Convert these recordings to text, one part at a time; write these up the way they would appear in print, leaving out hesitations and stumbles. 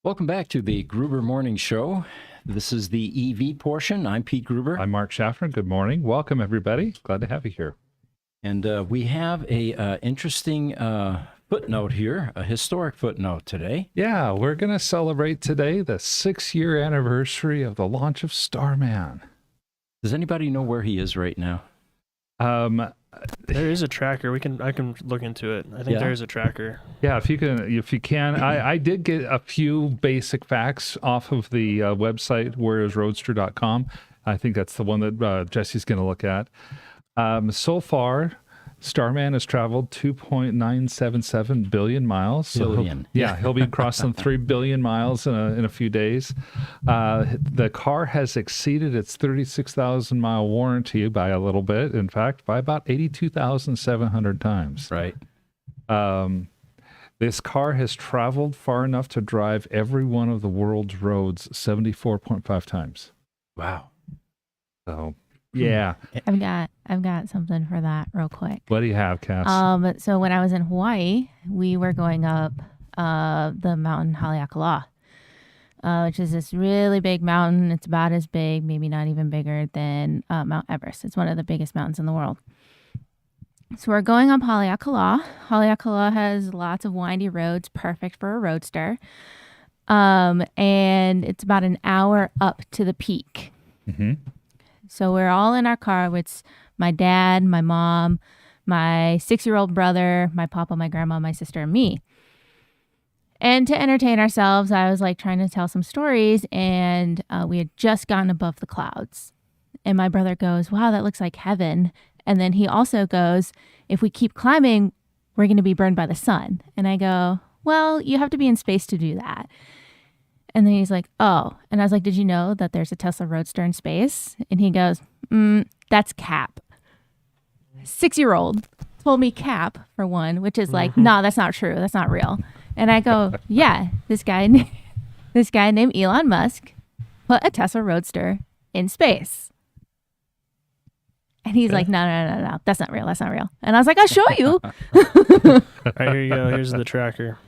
Welcome back to the Gruber Morning Show. This is the EV portion. I'm Pete Gruber. I'm Mark Schaffner. Good morning. Welcome, everybody. Glad to have you here. And we have a interesting footnote here, a historic footnote today. Yeah, we're going to celebrate today the 6-year anniversary of the launch of Starman. Does anybody know where he is right now? There is a tracker. I can look into it. I think there is a tracker. Yeah, if you can. I did get a few basic facts off of the website whereisroadster.com. I think that's the one that Jesse's going to look at. So far, Starman has traveled 2.977 billion miles. So he'll be crossing 3 billion miles in a few days. The car has exceeded its 36,000 mile warranty by a little bit. In fact, by about 82,700 times. Right. This car has traveled far enough to drive every one of the world's roads 74.5 times. Wow. So, yeah. I've got something for that real quick. What do you have, Cass? So when I was in Hawaii, we were going up the mountain Haleakala, which is this really big mountain. It's about as big, maybe not even bigger than Mount Everest. It's one of the biggest mountains in the world. So we're going up Haleakala. Haleakala has lots of windy roads, perfect for a roadster. And it's about an hour up to the peak. Mm-hmm. So we're all in our car. It's my dad, my mom, my 6-year-old brother, my papa, my grandma, my sister, and me. And to entertain ourselves, I was like trying to tell some stories, and we had just gotten above the clouds. And my brother goes, "Wow, that looks like heaven." And then he also goes, "If we keep climbing, we're going to be burned by the sun." And I go, "Well, you have to be in space to do that." And then he's like, "Oh." And I was like, "Did you know that there's a Tesla Roadster in space?" And he goes, "That's cap." 6-year-old told me cap for one, which is like, no, that's not true. That's not real. And I go, yeah, this guy named Elon Musk put a Tesla Roadster in space. And he's like, no, that's not real. That's not real. And I was like, I'll show you. All right, here you go. Here's the tracker.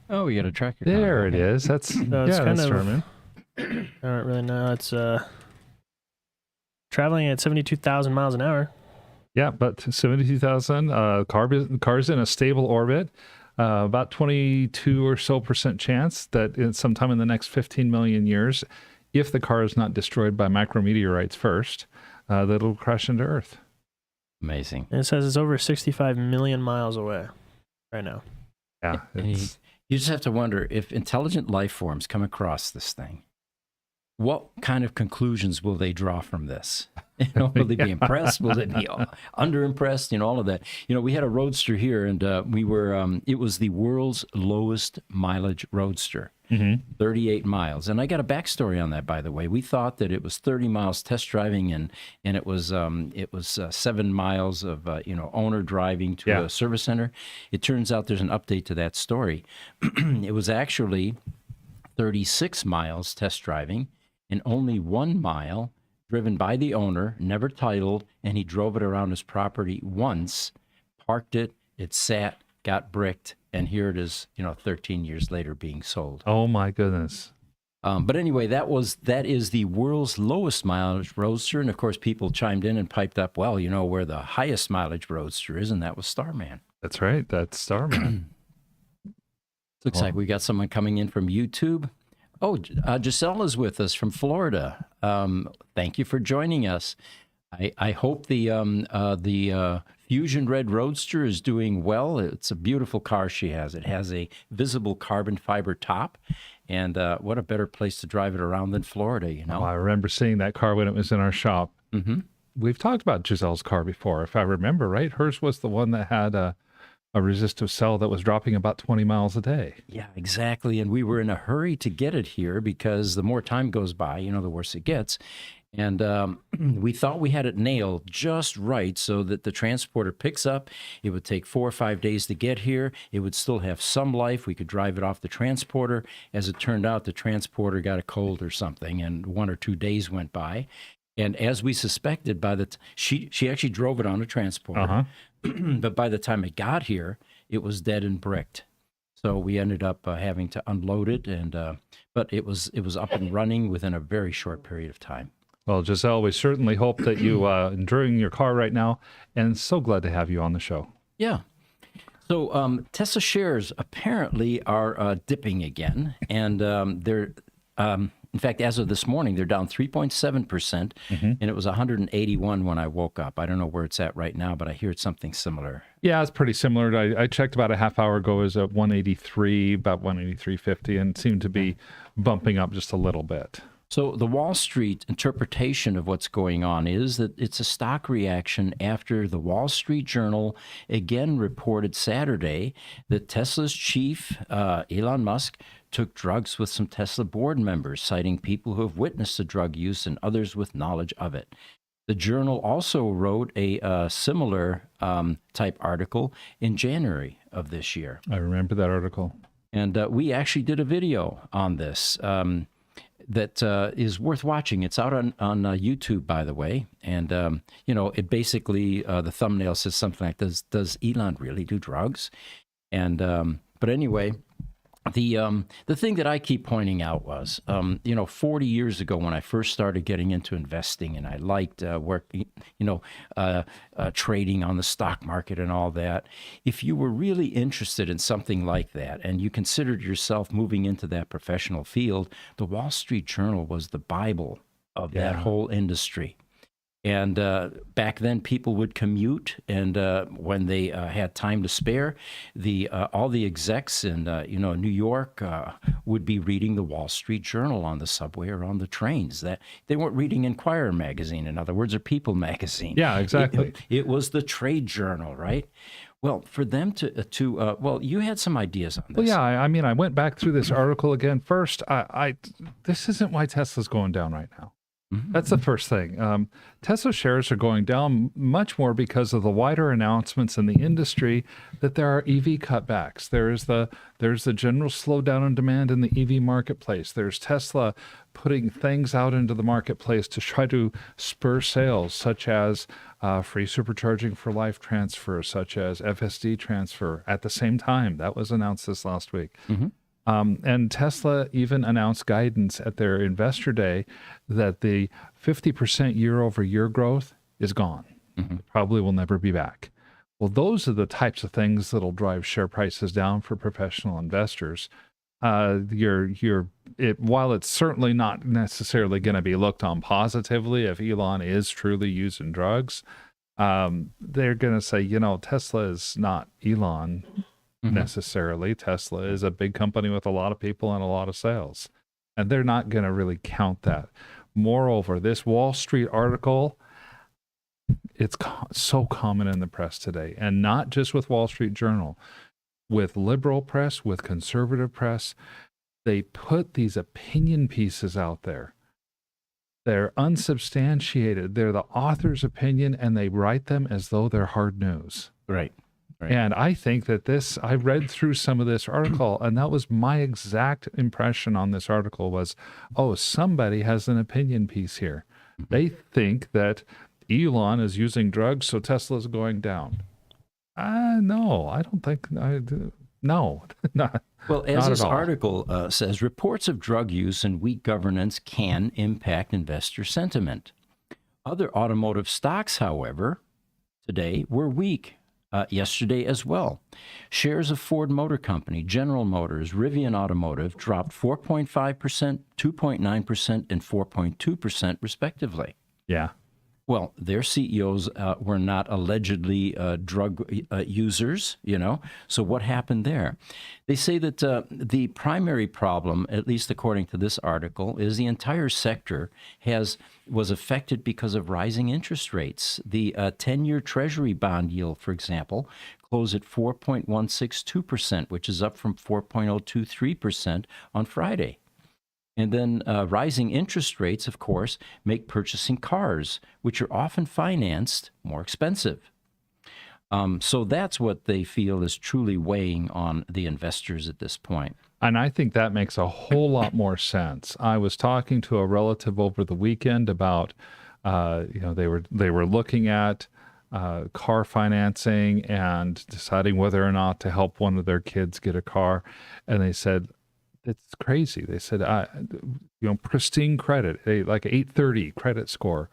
Oh, we got a tracker. There it is. That's it's kind of Starman. I don't really know. It's traveling at 72,000 miles an hour. Yeah, but 72,000. Car's in a stable orbit. About 22 or so % chance that sometime in the next 15 million years, if the car is not destroyed by micrometeorites first, that it'll crash into Earth. Amazing. And it says it's over 65 million miles away right now. Yeah. You just have to wonder if intelligent life forms come across this thing, what kind of conclusions will they draw from this? Will they be impressed? Will they be underimpressed? All of that. We had a Roadster here, and we were. It was the world's lowest mileage Roadster, 38 miles. And I got a backstory on that, by the way. We thought that it was 30 miles test driving, and it was 7 miles of owner driving to a service center. It turns out there's an update to that story. It was actually 36 miles test driving, and only 1 mile driven by the owner, never titled, and he drove it around his property once, parked it, it sat, got bricked, and here it is, 13 years later being sold. Oh my goodness. But anyway, that is the world's lowest mileage Roadster, and of course people chimed in and piped up, well, where the highest mileage Roadster is, and that was Starman. That's right, that's Starman. Looks like we got someone coming in from YouTube. Oh, Giselle is with us from Florida. Thank you for joining us. I hope the Fusion Red Roadster is doing well. It's a beautiful car she has. It has a visible carbon fiber top, and what a better place to drive it around than Florida, Oh, I remember seeing that car when it was in our shop. Mm-hmm. We've talked about Giselle's car before, if I remember right. Hers was the one that had a resistive cell that was dropping about 20 miles a day. Yeah, exactly. And we were in a hurry to get it here because the more time goes by, the worse it gets. And we thought we had it nailed just right so that the transporter picks up. It would take 4 or 5 days to get here. It would still have some life. We could drive it off the transporter. As it turned out, the transporter got a cold or something, and 1 or 2 days went by. And as we suspected, she actually drove it on a transporter. But by the time it got here, it was dead and bricked. So we ended up having to unload it, but it was up and running within a very short period of time. Well, Giselle, we certainly hope that you enjoying your car right now, and so glad to have you on the show. Yeah. So Tesla shares apparently are dipping again, and they're in fact, as of this morning, they're down 3.7%, and it was 181 when I woke up. I don't know where it's at right now, but I hear it's something similar. Yeah, it's pretty similar. I checked about a half hour ago. It was at 183, about 183.50, and seemed to be bumping up just a little bit. So the Wall Street interpretation of what's going on is that it's a stock reaction after the Wall Street Journal again reported Saturday that Tesla's chief, Elon Musk, took drugs with some Tesla board members, citing people who have witnessed the drug use and others with knowledge of it. The Journal also wrote a similar type article in January of this year. I remember that article. And we actually did a video on this. That is worth watching. It's out on YouTube, by the way. And, it basically, the thumbnail says something like, does Elon really do drugs? And, but anyway, the thing that I keep pointing out was, 40 years ago when I first started getting into investing and I liked working, trading on the stock market and all that, if you were really interested in something like that and you considered yourself moving into that professional field, the Wall Street Journal was the Bible of that whole industry. And back then, people would commute, and when they had time to spare, all the execs in New York would be reading the Wall Street Journal on the subway or on the trains. That they weren't reading Inquirer magazine, in other words, or People magazine. Yeah, exactly. It was the trade journal, right? Well, for them well, you had some ideas on this. Well, yeah, I went back through this article again. First, this isn't why Tesla's going down right now. Mm-hmm. That's the first thing. Tesla shares are going down much more because of the wider announcements in the industry that there are EV cutbacks. There's the general slowdown in demand in the EV marketplace. There's Tesla putting things out into the marketplace to try to spur sales, such as free supercharging for life transfer, such as FSD transfer at the same time. That was announced this last week. Mm-hmm. And Tesla even announced guidance at their investor day that the 50% year-over-year growth is gone. Mm-hmm. It probably will never be back. Well, those are the types of things that'll drive share prices down for professional investors. While it's certainly not necessarily going to be looked on positively if Elon is truly using drugs, they're going to say, Tesla is not Elon. Necessarily. Tesla is a big company with a lot of people and a lot of sales, and they're not going to really count that. Moreover, this Wall Street article, it's so common in the press today, and not just with Wall Street Journal, with liberal press, with conservative press. They put these opinion pieces out there. They're unsubstantiated. They're the author's opinion, and they write them as though they're hard news. Right. And I think that I read through some of this article, and that was my exact impression on this article was, somebody has an opinion piece here. They think that Elon is using drugs, so Tesla's going down. No, I don't think, no. Well, as this article says, reports of drug use and weak governance can impact investor sentiment. Other automotive stocks, however, today were weak. Yesterday as well. Shares of Ford Motor Company, General Motors, Rivian Automotive dropped 4.5%, 2.9%, and 4.2% respectively. Yeah. Well, their CEOs were not allegedly drug users, So what happened there? They say that the primary problem, at least according to this article, is the entire sector was affected because of rising interest rates. The 10-year Treasury bond yield, for example, closed at 4.162%, which is up from 4.023% on Friday. And then rising interest rates, of course, make purchasing cars, which are often financed, more expensive. So that's what they feel is truly weighing on the investors at this point. And I think that makes a whole lot more sense. I was talking to a relative over the weekend about, they were looking at car financing and deciding whether or not to help one of their kids get a car. And they said, it's crazy. They said, pristine credit, like 830 credit score.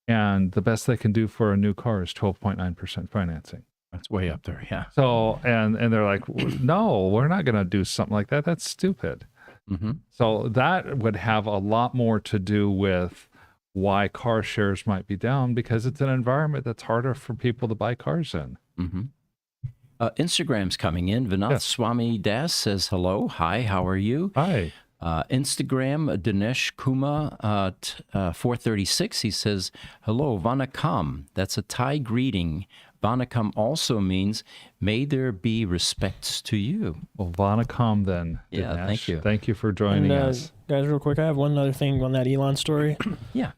And the best they can do for a new car is 12.9% financing. That's way up there. Yeah. So, and they're like, no, we're not going to do something like that. That's stupid. Mm-hmm. So that would have a lot more to do with why car shares might be down, because it's an environment that's harder for people to buy cars in. Mm-hmm. Instagram's coming in. Vinath Yes. Swami Das says hello. Hi, how are you? Hi. Instagram, Dinesh Kuma 436. He says, hello, Vanakam. That's a Thai greeting. Vanakam also means, may there be respects to you. Well, Vanakam then. Yeah, Dinesh. thank you. Thank you for joining us. Guys, real quick, I have one other thing on that Elon story. Yeah.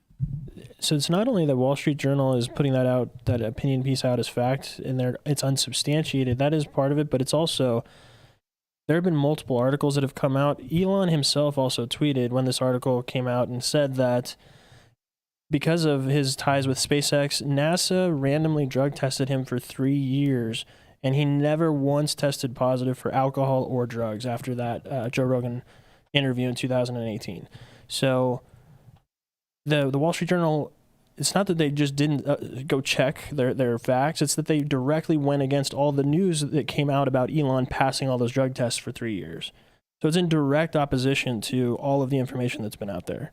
So it's not only that Wall Street Journal is putting that out, that opinion piece out as fact, and it's unsubstantiated. That is part of it, but it's also, there have been multiple articles that have come out. Elon himself also tweeted when this article came out and said that because of his ties with SpaceX, NASA randomly drug tested him for 3 years, and he never once tested positive for alcohol or drugs after that Joe Rogan interview in 2018. So the Wall Street Journal, it's not that they just didn't go check their facts, it's that they directly went against all the news that came out about Elon passing all those drug tests for 3 years. So it's in direct opposition to all of the information that's been out there.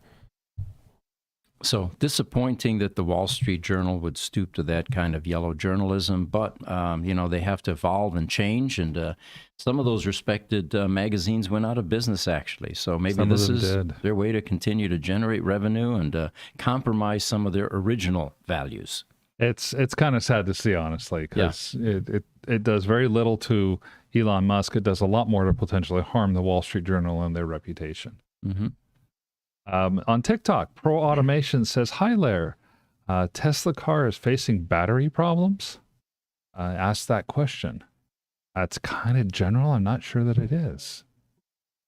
So disappointing that the Wall Street Journal would stoop to that kind of yellow journalism, but they have to evolve and change, and some of those respected magazines went out of business actually. So maybe Some this of them is did. their way to continue to generate revenue and compromise some of their original values. It's kind of sad to see, honestly, because it does very little to Elon Musk. It does a lot more to potentially harm the Wall Street Journal and their reputation. Mm-hmm. On TikTok, Pro Automation says, hi there. Tesla car is facing battery problems? Ask that question. That's kind of general. I'm not sure that it is.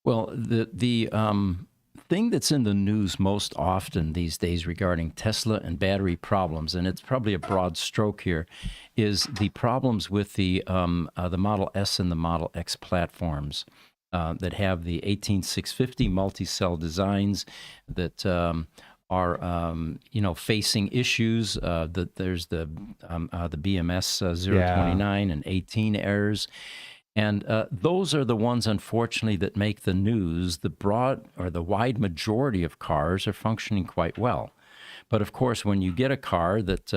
Well, the thing that's in the news most often these days regarding Tesla and battery problems, and it's probably a broad stroke here, is the problems with the Model S and the Model X platforms. That have the 18650 multi-cell designs that are facing issues. That there's the BMS 029 and 18 errors, and those are the ones, unfortunately, that make the news. The wide majority of cars are functioning quite well. But of course, when you get a car that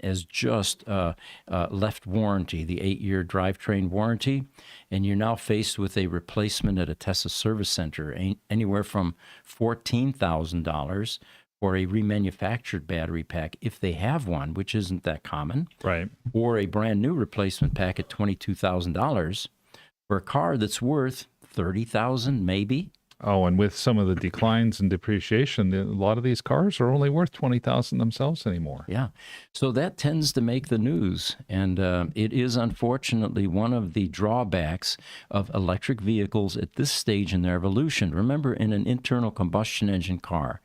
is just left warranty, the 8-year drivetrain warranty, and you're now faced with a replacement at a Tesla service center, anywhere from $14,000 for a remanufactured battery pack, if they have one, which isn't that common, Right. or a brand new replacement pack at $22,000 for a car that's worth $30,000 maybe. Oh, and with some of the declines and depreciation, a lot of these cars are only worth $20,000 themselves anymore. Yeah. So that tends to make the news. And it is unfortunately one of the drawbacks of electric vehicles at this stage in their evolution. Remember, in an internal combustion engine car,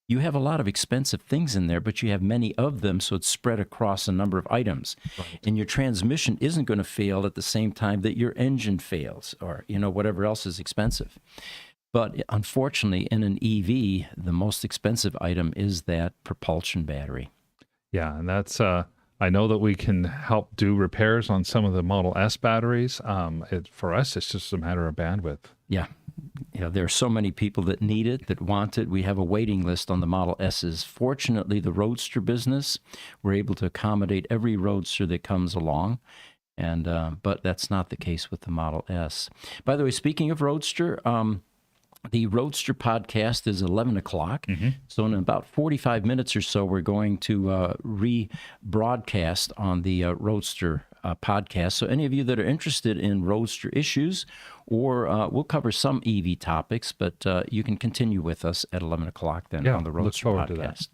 you have a lot of expensive things in there, but you have many of them, so it's spread across a number of items. Right. And your transmission isn't going to fail at the same time that your engine fails, or whatever else is expensive. But unfortunately, in an EV, the most expensive item is that propulsion battery. Yeah, and that's, I know that we can help do repairs on some of the Model S batteries. For us, it's just a matter of bandwidth. Yeah. There are so many people that need it, that want it. We have a waiting list on the Model S's. Fortunately, the Roadster business, we're able to accommodate every Roadster that comes along. But that's not the case with the Model S. By the way, speaking of Roadster, the Roadster podcast is 11 o'clock. Mm-hmm. So in about 45 minutes or so, we're going to rebroadcast on the Roadster podcast. So any of you that are interested in Roadster issues, or we'll cover some EV topics, but you can continue with us at 11 o'clock then on the Roadster podcast.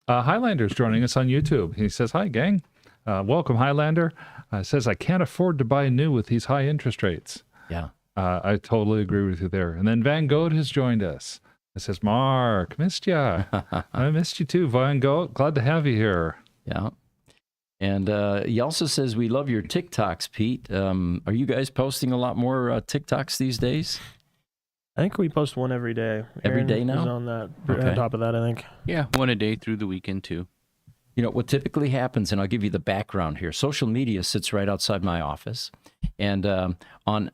Highlander's joining us on YouTube. He says, hi, gang. Welcome, Highlander. Says, I can't afford to buy new with these high interest rates. Yeah. I totally agree with you there. And then Van Gogh has joined us. It says, Mark, missed ya. I missed you too, Van Gogh. Glad to have you here. Yeah. And he also says, we love your TikToks, Pete. Are you guys posting a lot more TikToks these days? I think we post one every day. Every Aaron day now? is on that. Okay. On top of that, I think. Yeah, one a day through the weekend too. You know, what typically happens, and I'll give you the background here. Social media sits right outside my office. And on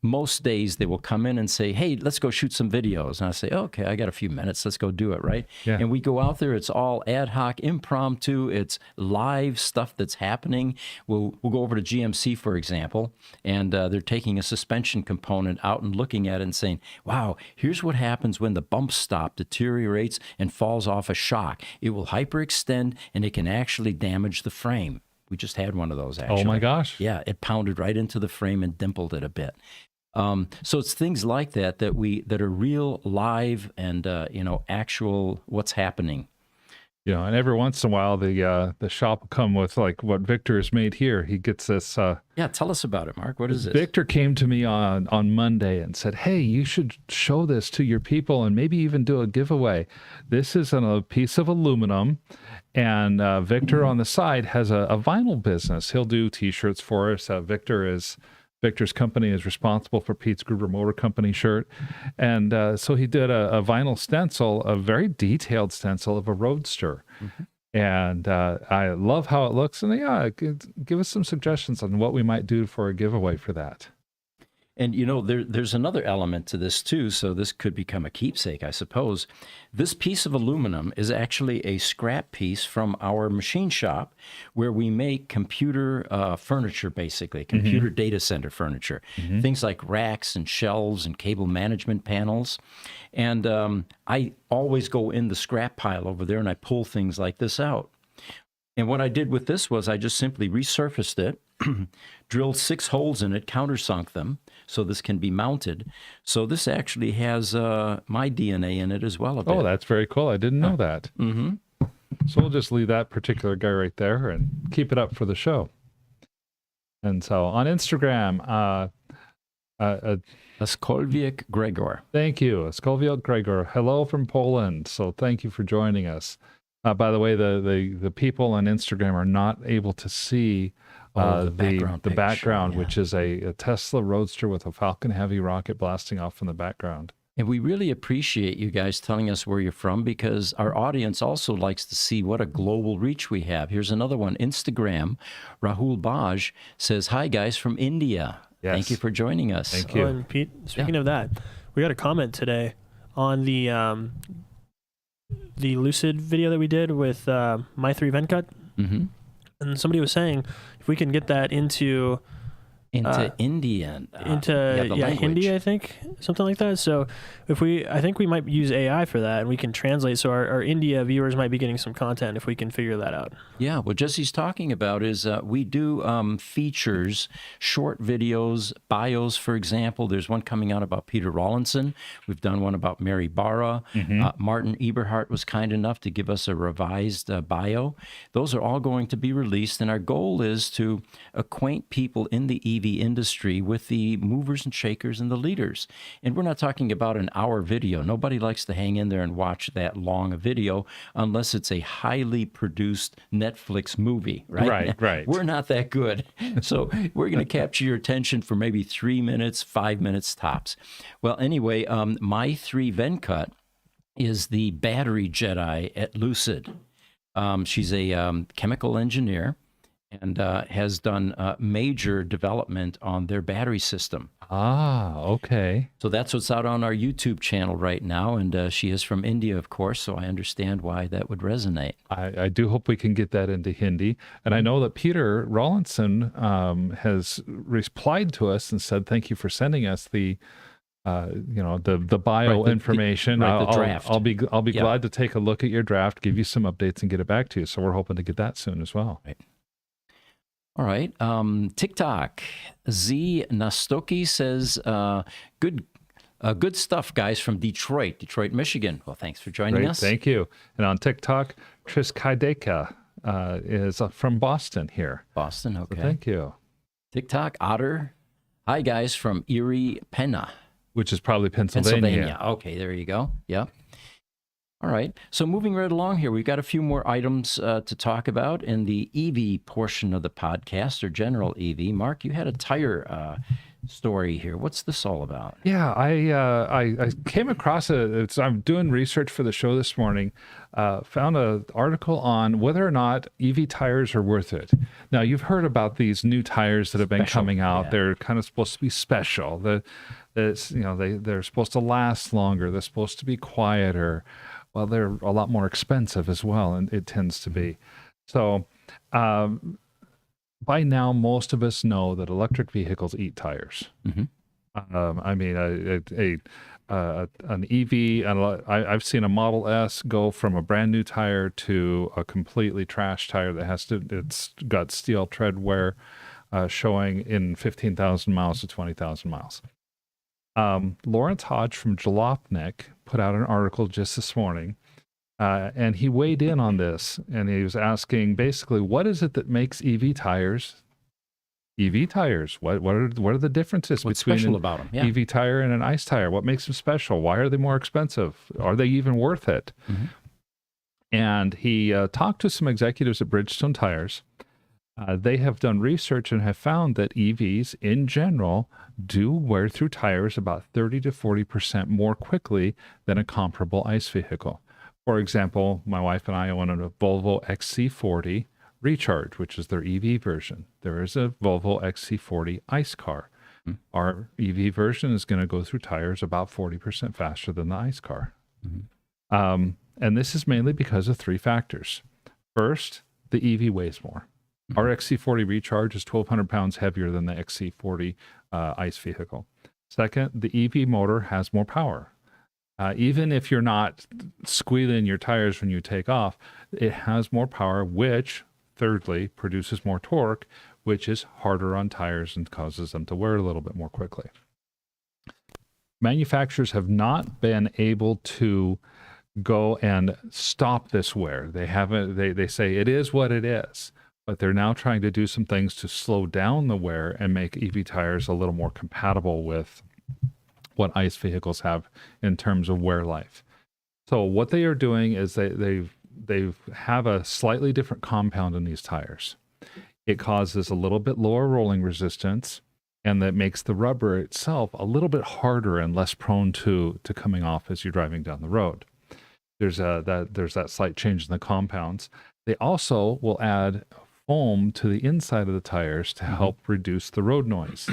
most days, they will come in and say, hey, let's go shoot some videos. And I say, okay, I got a few minutes. Let's go do it, right? Yeah. And we go out there. It's all ad hoc, impromptu. It's live stuff that's happening. We'll go over to GMC, for example, and they're taking a suspension component out and looking at it and saying, wow, here's what happens when the bump stop deteriorates and falls off a shock. It will hyperextend, and it can actually damage the frame. We just had one of those, actually. Oh, my gosh. Yeah, it pounded right into the frame and dimpled it a bit. So it's things like that that are real, live, and actual what's happening. You know, and every once in a while, the shop will come with like what Victor has made here. He gets this. Yeah, tell us about it, Mark. What is this? Victor came to me on Monday and said, hey, you should show this to your people and maybe even do a giveaway. This is a piece of aluminum, and Victor on the side has a vinyl business. He'll do T-shirts for us. Victor's company is responsible for Pete's Gruber Motor Company shirt. And so he did a vinyl stencil, a very detailed stencil of a Roadster. Mm-hmm. And I love how it looks. And yeah, give us some suggestions on what we might do for a giveaway for that. And, there's another element to this, too, so this could become a keepsake, I suppose. This piece of aluminum is actually a scrap piece from our machine shop where we make computer furniture, basically, computer data center furniture, things like racks and shelves and cable management panels. And I always go in the scrap pile over there and I pull things like this out. And what I did with this was I just simply resurfaced it, drilled 6 holes in it, countersunk them, so this can be mounted. So this actually has my DNA in it as well a bit. Oh, that's very cool. I didn't know that. Mm-hmm. So we'll just leave that particular guy right there and keep it up for the show. And so on Instagram, Skolwiek Gregor. Thank you. Skolwiek Gregor. Hello from Poland. So thank you for joining us. By the way, the people on Instagram are not able to see the background, yeah. Which is a Tesla Roadster with a Falcon Heavy rocket blasting off in the background. And we really appreciate you guys telling us where you're from, because our audience also likes to see what a global reach we have. Here's another one. Instagram, Rahul Baj says, hi, guys from India. Yes. Thank you for joining us. Thank you. And Pete, speaking of that, we got a comment today on the Lucid video that we did with My 3 Vencut. Mm-hmm. And somebody was saying if we can get that into Indian, Hindi, I think, something like that. So I think we might use AI for that, and we can translate. So our India viewers might be getting some content if we can figure that out. Yeah, what Jesse's talking about is we do features, short videos, bios, for example. There's one coming out about Peter Rawlinson. We've done one about Mary Barra. Martin Eberhardt was kind enough to give us a revised bio. Those are all going to be released, and our goal is to acquaint people in the EV industry with the movers and shakers and the leaders. And we're not talking about an hour video. Nobody likes to hang in there and watch that long a video unless it's a highly produced Netflix movie, right? Right. We're not that good. So we're going to capture your attention for maybe 3 minutes, 5 minutes tops. Well, anyway, My 3 Vencut is the battery Jedi at Lucid. She's a chemical engineer and has done major development on their battery system. Ah, okay. So that's what's out on our YouTube channel right now, and she is from India, of course, so I understand why that would resonate. I do hope we can get that into Hindi. And I know that Peter Rawlinson has replied to us and said, thank you for sending us the bio information. The draft. I'll be glad to take a look at your draft, give you some updates, and get it back to you. So we're hoping to get that soon as well. Right. All right. TikTok. Z Nastoki says, good stuff, guys, from Detroit, Michigan. Well, thanks for joining us. Thank you. And on TikTok, Tris Kaideka is from Boston here. Boston, okay. So thank you. TikTok, Otter. Hi, guys, from Erie, Penna. Which is probably Pennsylvania. Okay, there you go. Yeah. All right. So moving right along here, we've got a few more items to talk about in the EV portion of the podcast, or general EV. Mark, you had a tire story here. What's this all about? Yeah, I came across I'm doing research for the show this morning. Found an article on whether or not EV tires are worth it. Now, you've heard about these new tires that have been Special, coming out. yeah. They're kind of supposed to be special. They're supposed to last longer. They're supposed to be quieter. Well, they're a lot more expensive as well, and it tends to be. So, by now, most of us know that electric vehicles eat tires. Mm-hmm. I mean, an EV, I've seen a Model S go from a brand new tire to a completely trashed tire it's got steel tread wear, showing in 15,000 miles to 20,000 miles. Lawrence Hodge from Jalopnik put out an article just this morning, and he weighed in on this, and he was asking basically, what is it that makes EV tires? What are the differences What's between special an about them? Yeah. EV tire and an ICE tire? What makes them special? Why are they more expensive? Are they even worth it? Mm-hmm. And he talked to some executives at Bridgestone Tires. They have done research and have found that EVs in general do wear through tires about 30 to 40% more quickly than a comparable ICE vehicle. For example, my wife and I own a Volvo XC40 Recharge, which is their EV version. There is a Volvo XC40 ICE car. Mm-hmm. Our EV version is going to go through tires about 40% faster than the ICE car. Mm-hmm. And this is mainly because of three factors. First, the EV weighs more. Mm-hmm. Our XC40 Recharge is 1,200 pounds heavier than the XC40 ICE vehicle. Second, the EV motor has more power. Even if you're not squealing your tires when you take off, it has more power, which, thirdly, produces more torque, which is harder on tires and causes them to wear a little bit more quickly. Manufacturers have not been able to go and stop this wear. They haven't. They say it is what it is, but they're now trying to do some things to slow down the wear and make EV tires a little more compatible with what ICE vehicles have in terms of wear life. So what they are doing is they have a slightly different compound in these tires. It causes a little bit lower rolling resistance, and that makes the rubber itself a little bit harder and less prone to coming off as you're driving down the road. There's that slight change in the compounds. They also will add foam to the inside of the tires to help reduce the road noise.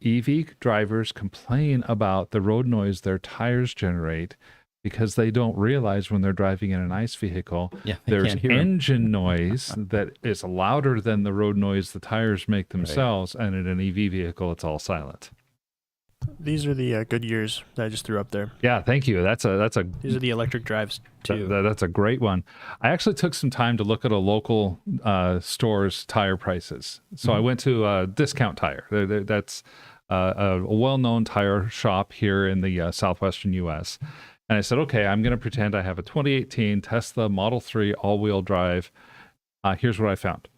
EV drivers complain about the road noise their tires generate because they don't realize when they're driving in an ICE vehicle, there's engine noise that is louder than the road noise the tires make themselves, and in an EV vehicle, it's all silent. These are the Goodyears that I just threw up there. Yeah, thank you. These are the electric drives too. That's a great one. I actually took some time to look at a local store's tire prices. So I went to Discount Tire. That's a well-known tire shop here in the southwestern U.S. And I said, okay, I'm going to pretend I have a 2018 Tesla Model 3 all-wheel drive. Here's what I found.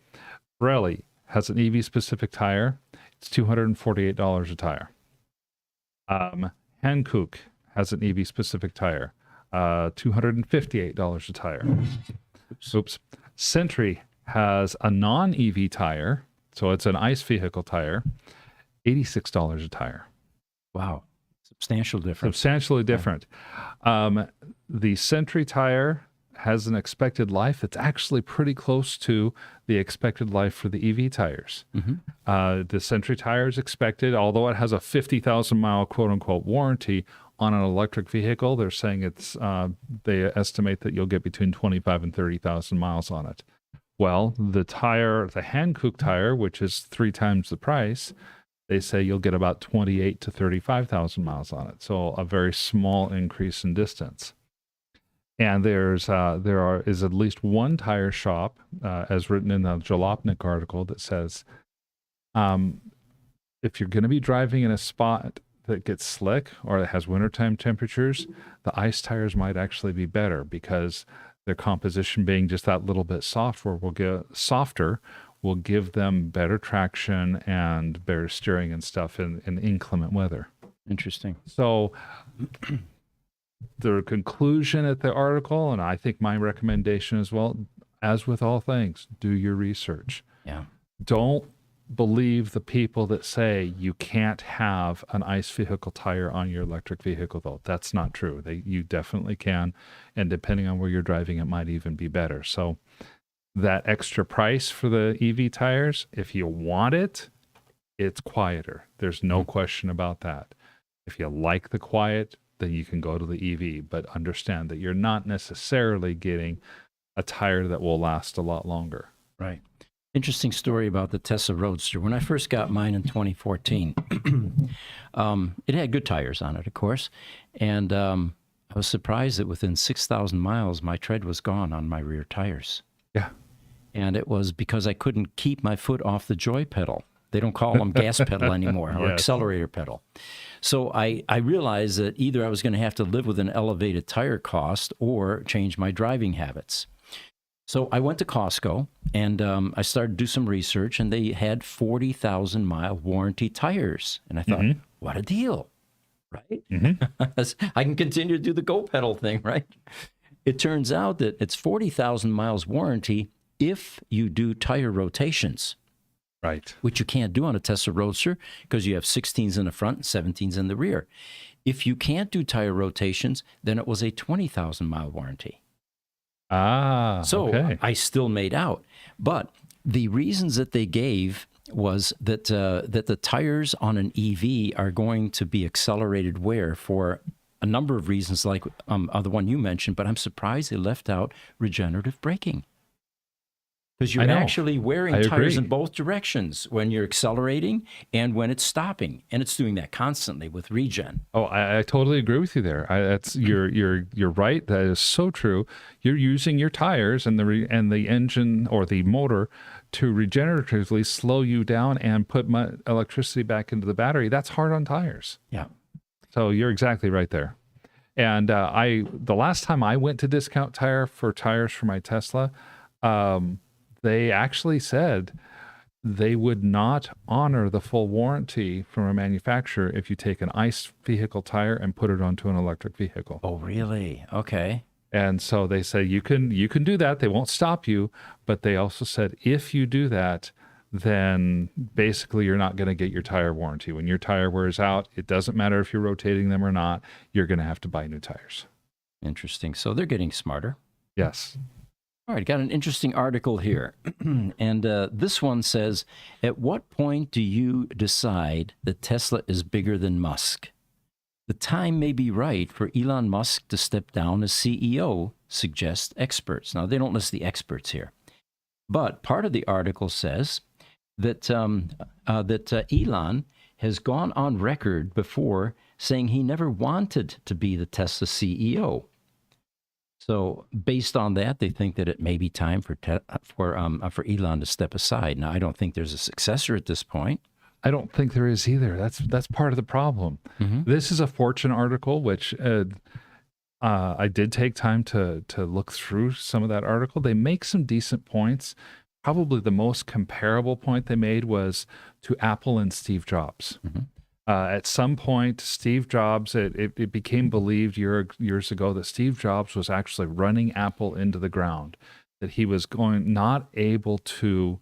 Pirelli has an EV-specific tire. It's $248 a tire. Hankook has an EV-specific tire. $258 a tire. Oops. Sentry has a non-EV tire, so it's an ICE vehicle tire, $86 a tire. Wow. Substantial difference. Substantially different. The Sentry tire has an expected life that's actually pretty close to the expected life for the EV tires. The Sentry tire is expected, although it has a 50,000 mile quote-unquote warranty on an electric vehicle, they're saying they estimate that you'll get between 25 and 30,000 miles on it. Well, the Hankook tire, which is 3 times the price, they say you'll get about 28 to 35,000 miles on it. So a very small increase in distance. And there is at least one tire shop, as written in the Jalopnik article, that says, if you're going to be driving in a spot that gets slick or that has wintertime temperatures, the ICE tires might actually be better because their composition being just that little bit softer will give them better traction and better steering and stuff in inclement weather. Interesting. So the conclusion at the article, and I think my recommendation as well, as with all things, do your research. Yeah. Don't believe the people that say you can't have an ICE vehicle tire on your electric vehicle, though. That's not true. You definitely can, and depending on where you're driving, it might even be better. So that extra price for the EV tires, if you want it, it's quieter. There's no question about that. If you like the quiet, then you can go to the EV, but understand that you're not necessarily getting a tire that will last a lot longer. Right. Interesting story about the Tesla Roadster. When I first got mine in 2014, it had good tires on it, of course. And I was surprised that within 6,000 miles, my tread was gone on my rear tires. Yeah. And it was because I couldn't keep my foot off the joy pedal. They don't call them gas pedal anymore, or Yes. accelerator pedal. So I realized that either I was going to have to live with an elevated tire cost or change my driving habits. So I went to Costco, and I started to do some research, and they had 40,000-mile warranty tires. And I thought, what a deal, right? I can continue to do the go pedal thing, right? It turns out that it's 40,000 miles warranty if you do tire rotations. Right. Which you can't do on a Tesla Roadster because you have 16s in the front and 17s in the rear. If you can't do tire rotations, then it was a 20,000-mile warranty. So okay. I still made out. But the reasons that they gave was that that the tires on an EV are going to be accelerated wear for a number of reasons, like the one you mentioned, but I'm surprised they left out regenerative braking. Because you're actually wearing tires in both directions when you're accelerating and when it's stopping, and it's doing that constantly with regen. Oh, I totally agree with you there. You're right. That is so true. You're using your tires and the engine or the motor to regeneratively slow you down and put electricity back into the battery. That's hard on tires. Yeah. So you're exactly right there. And the last time I went to Discount Tire for tires for my Tesla, they actually said they would not honor the full warranty from a manufacturer if you take an ICE vehicle tire and put it onto an electric vehicle. Oh, really? Okay. And so they say you can do that. They won't stop you, but they also said if you do that, then basically you're not going to get your tire warranty. When your tire wears out, it doesn't matter if you're rotating them or not. You're going to have to buy new tires. Interesting. So they're getting smarter. Yes. All right, got an interesting article here. And this one says, at what point do you decide that Tesla is bigger than Musk? The time may be right for Elon Musk to step down as CEO, suggest experts. Now, they don't list the experts here. But part of the article says that, Elon has gone on record before saying he never wanted to be the Tesla CEO. So based on that, they think that it may be time for Elon to step aside. Now, I don't think there's a successor at this point. I don't think there is either. That's part of the problem. This is a Fortune article, which I did take time to look through some of that article. They make some decent points. Probably the most comparable point they made was to Apple and Steve Jobs. At some point, Steve Jobs, it became believed years ago that Steve Jobs was actually running Apple into the ground, that he was not able to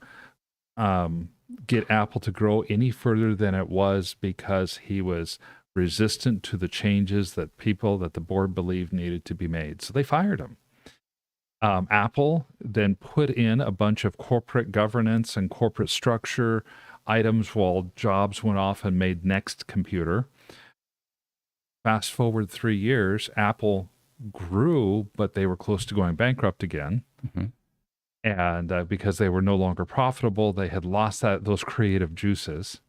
get Apple to grow any further than it was because he was resistant to the changes that the board believed needed to be made. So they fired him. Apple then put in a bunch of corporate governance and corporate structure items while Jobs went off and made Next Computer. Fast forward 3 years, Apple grew, but they were close to going bankrupt again. And because they were no longer profitable, they had lost those creative juices.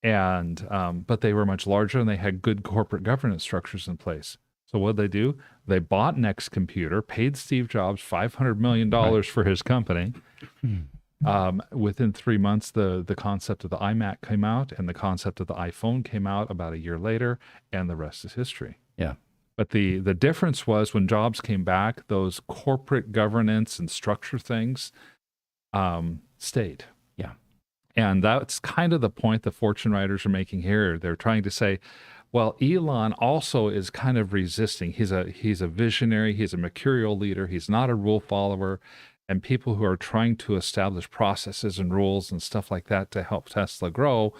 And but they were much larger and they had good corporate governance structures in place. So what did they do? They bought Next Computer, paid Steve Jobs $500 million for his company. Within 3 months, the concept of the iMac came out and the concept of the iPhone came out about a year later, and the rest is history. Yeah. But the difference was when Jobs came back, those corporate governance and structure things stayed. Yeah. And that's kind of the point the Fortune writers are making here. They're trying to say, Well, Elon also is kind of resisting. He's a visionary. He's a mercurial leader. He's not a rule follower. And people who are trying to establish processes and rules and stuff like that to help Tesla grow,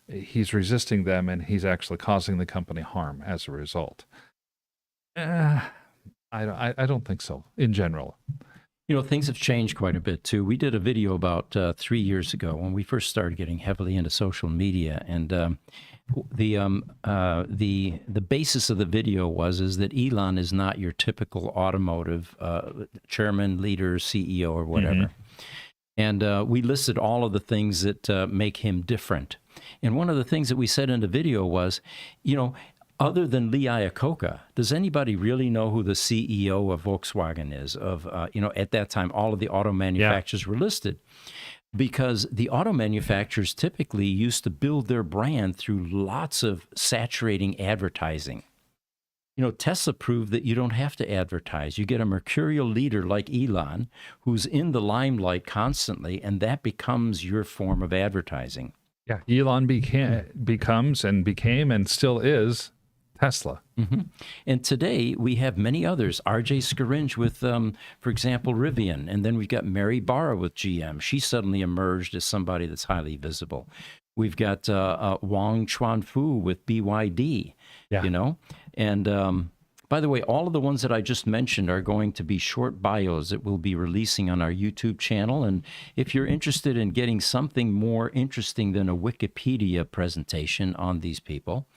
he's resisting them, and he's actually causing the company harm as a result. I don't think so in general. You know, things have changed quite a bit too. We did a video about 3 years ago when we first started getting heavily into social media, and the basis of the video is that Elon is not your typical automotive chairman, leader, CEO, or whatever. And we listed all of the things that make him different. And one of the things that we said in the video was, you know, other than Lee Iacocca, does anybody really know who the CEO of Volkswagen is? You know, at that time, all of the auto manufacturers were listed, because the auto manufacturers typically used to build their brand through lots of saturating advertising. You know, Tesla proved that you don't have to advertise. You get a mercurial leader like Elon, who's in the limelight constantly, and that becomes your form of advertising. Yeah, Elon becomes and became and still is Tesla. And today we have many others. RJ Scaringe with, for example, Rivian. And then we've got Mary Barra with GM. She suddenly emerged as somebody that's highly visible. We've got Wang Chuanfu with BYD, you know. And by the way, all of the ones that I just mentioned are going to be short bios that we'll be releasing on our YouTube channel. And if you're interested in getting something more interesting than a Wikipedia presentation on these people,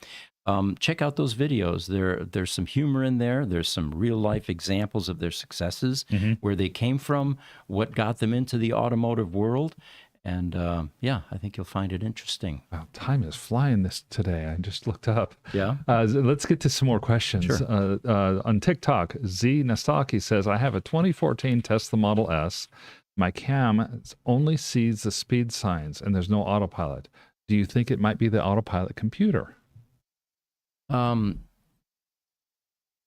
check out those videos. There's some humor in there. There's some real life examples of their successes, where they came from, what got them into the automotive world. And yeah, I think you'll find it interesting. Wow, time is flying today. I just looked up. Yeah. Let's get to some more questions. Sure. On TikTok, Z Nastaki says, I have a 2014 Tesla Model S. My cam only sees the speed signs and there's no autopilot. Do you think it might be the autopilot computer?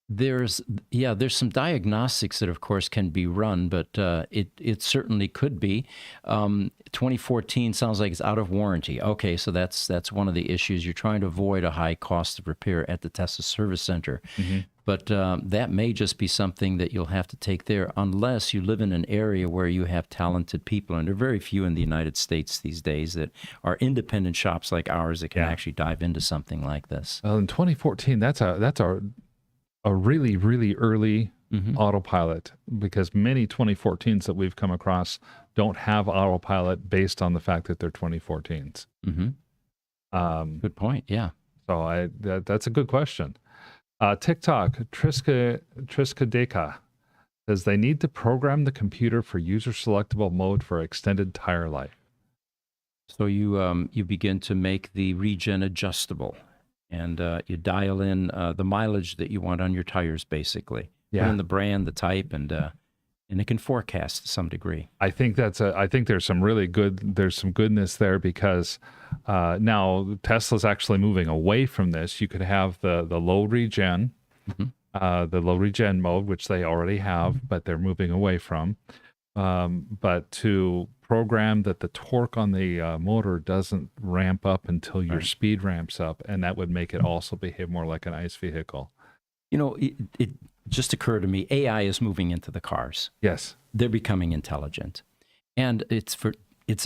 There's some diagnostics that of course can be run, but it certainly could be. 2014 sounds like it's out of warranty. Okay, so that's one of the issues. You're trying to avoid a high cost of repair at the Tesla service center. But that may just be something that you'll have to take there, unless you live in an area where you have talented people. And there are very few in the United States these days that are independent shops like ours that can actually dive into something like this. Well, in 2014, that's a really, really early autopilot, because many 2014s that we've come across don't have autopilot based on the fact that they're 2014s. Good point. Yeah. So that's a good question. TikTok, Triska Deka says they need to program the computer for user selectable mode for extended tire life. So you begin to make the regen adjustable, and you dial in the mileage that you want on your tires, basically. Put in the brand, the type, and it can forecast to some degree. I think I think there's some goodness there, because now Tesla's actually moving away from this. You could have the low regen, the low regen mode, which they already have, but they're moving away from. But to program that the torque on the motor doesn't ramp up until your speed ramps up, and that would make it also behave more like an ICE vehicle. You know, it just occurred to me, AI is moving into the cars. Yes. They're becoming intelligent. And it's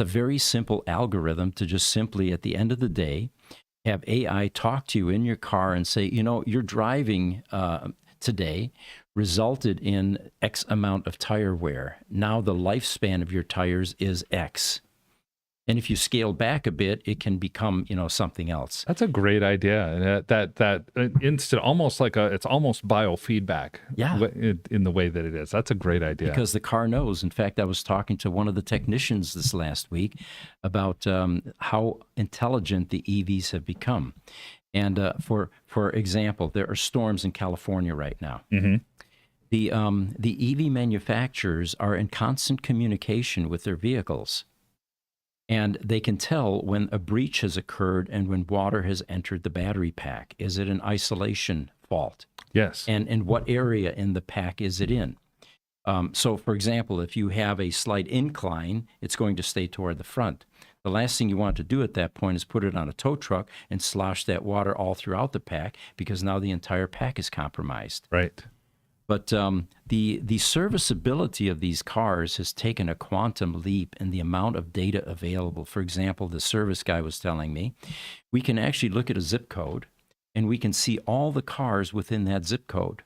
a very simple algorithm to just simply, at the end of the day, have AI talk to you in your car and say, you know, your driving today resulted in X amount of tire wear. Now the lifespan of your tires is X. And if you scale back a bit, it can become, you know, something else. That's a great idea. And that instant, almost like it's almost biofeedback. In the way that it is. That's a great idea. Because the car knows. In fact, I was talking to one of the technicians this last week about how intelligent the EVs have become. And for example, there are storms in California right now. The EV manufacturers are in constant communication with their vehicles. And they can tell when a breach has occurred and when water has entered the battery pack. Is it an isolation fault? Yes. And what area in the pack is it in? So, for example, if you have a slight incline, it's going to stay toward the front. The last thing you want to do at that point is put it on a tow truck and slosh that water all throughout the pack, because now the entire pack is compromised. Right. But the serviceability of these cars has taken a quantum leap in the amount of data available. For example, the service guy was telling me, we can actually look at a zip code, and we can see all the cars within that zip code.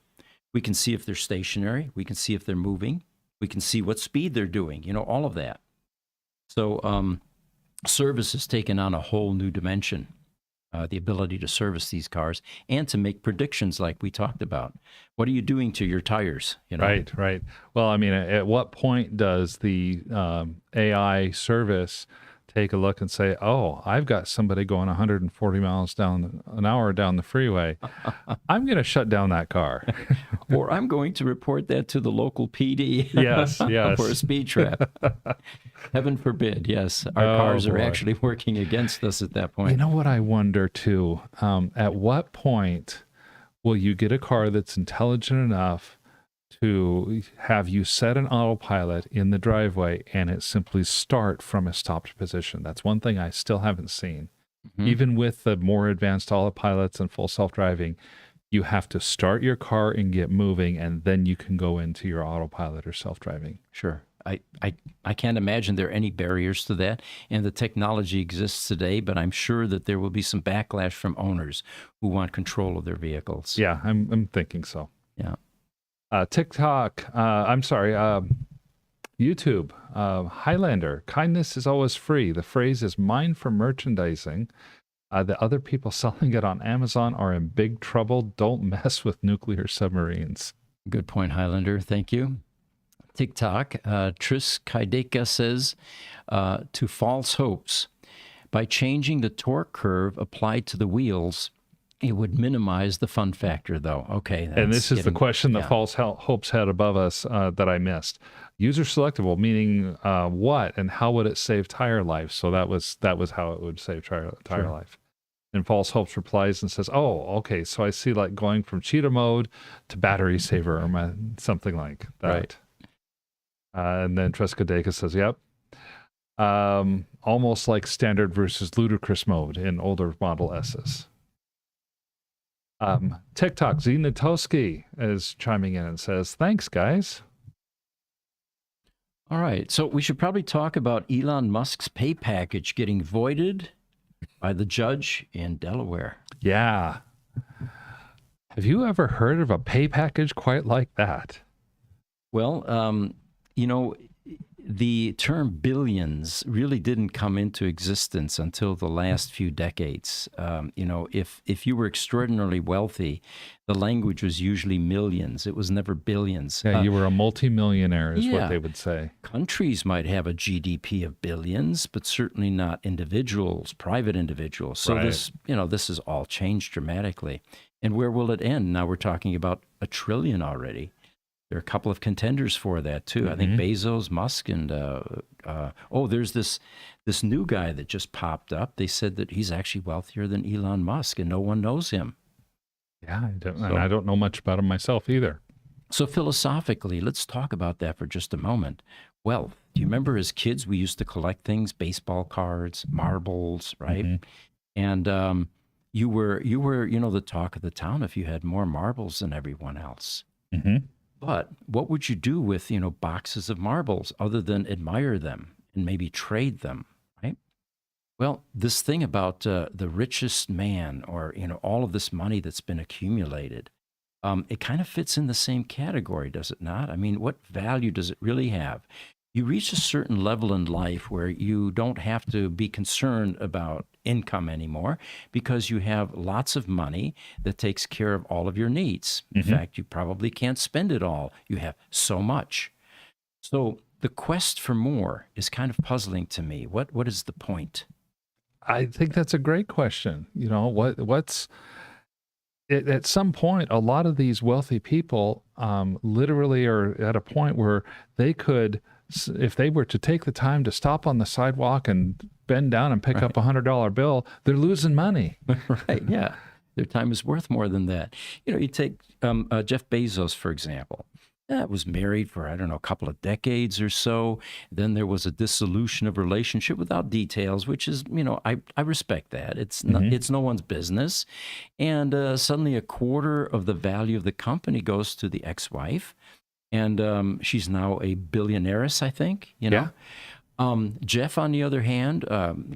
We can see if they're stationary. We can see if they're moving. We can see what speed they're doing, all of that. So service has taken on a whole new dimension, the ability to service these cars and to make predictions like we talked about. What are you doing to your tires? Right. Well, I mean, at what point does the AI service take a look and say, oh, I've got somebody going 140 miles an hour down the freeway. I'm going to shut down that car. Or I'm going to report that to the local PD. Yes. For a speed trap. Heaven forbid, yes. Our cars are actually working against us at that point. You know what I wonder, too? At what point will you get a car that's intelligent enough to have you set an autopilot in the driveway and it simply start from a stopped position? That's one thing I still haven't seen. Mm-hmm. Even with the more advanced autopilots and full self-driving, you have to start your car and get moving, and then you can go into your autopilot or self-driving. Sure. I can't imagine there are any barriers to that, and the technology exists today, but I'm sure that there will be some backlash from owners who want control of their vehicles. Yeah, I'm thinking so. Yeah. TikTok, YouTube, Highlander, kindness is always free. The phrase is mine for merchandising. The other people selling it on Amazon are in big trouble. Don't mess with nuclear submarines. Good point, Highlander. Thank you. TikTok, Tris Kaideka says, to false hopes. By changing the torque curve applied to the wheels, it would minimize the fun factor, though. Okay. And this is the question that False Hopes had above us that I missed. User selectable, meaning what and how would it save tire life? So that was how it would save tire life. And False Hopes replies and says, oh, okay, so I see like going from cheetah mode to battery saver or something like that. Right. And then Trescadeka says, yep. Almost like standard versus ludicrous mode in older Model S's. TikTok, Zinatoski is chiming in and says, thanks, guys. All right. So we should probably talk about Elon Musk's pay package getting voided by the judge in Delaware. Yeah. Have you ever heard of a pay package quite like that? Well, the term billions really didn't come into existence until the last few decades. If you were extraordinarily wealthy, the language was usually millions. It was never billions. Yeah, you were a multimillionaire is what they would say. Countries might have a GDP of billions, but certainly not individuals, private individuals. So this has all changed dramatically. And where will it end? Now we're talking about $1 trillion already. There are a couple of contenders for that, too. Mm-hmm. I think Bezos, Musk, and there's this new guy that just popped up. They said that he's actually wealthier than Elon Musk, and no one knows him. Yeah, I don't know much about him myself either. So philosophically, let's talk about that for just a moment. Wealth. Do you remember as kids we used to collect things, baseball cards, marbles, right? Mm-hmm. And you were the talk of the town if you had more marbles than everyone else. Mm-hmm. But what would you do with, boxes of marbles other than admire them and maybe trade them, right? Well, this thing about the richest man or, all of this money that's been accumulated, it kind of fits in the same category, does it not? I mean, what value does it really have? You reach a certain level in life where you don't have to be concerned about income anymore because you have lots of money that takes care of all of your needs. In fact, you probably can't spend it all. You have so much. So the quest for more is kind of puzzling to me. What is the point? I think that's a great question. What's at some point, a lot of these wealthy people literally are at a point where they could, if they were to take the time to stop on the sidewalk and bend down and pick up $100 bill, they're losing money. Right, yeah. Their time is worth more than that. You take Jeff Bezos, for example. was married for, I don't know, a couple of decades or so. Then there was a dissolution of relationship without details, which is, I respect that. It's it's no one's business. And suddenly a quarter of the value of the company goes to the ex-wife. And she's now a billionairess, I think, Yeah. Jeff, on the other hand,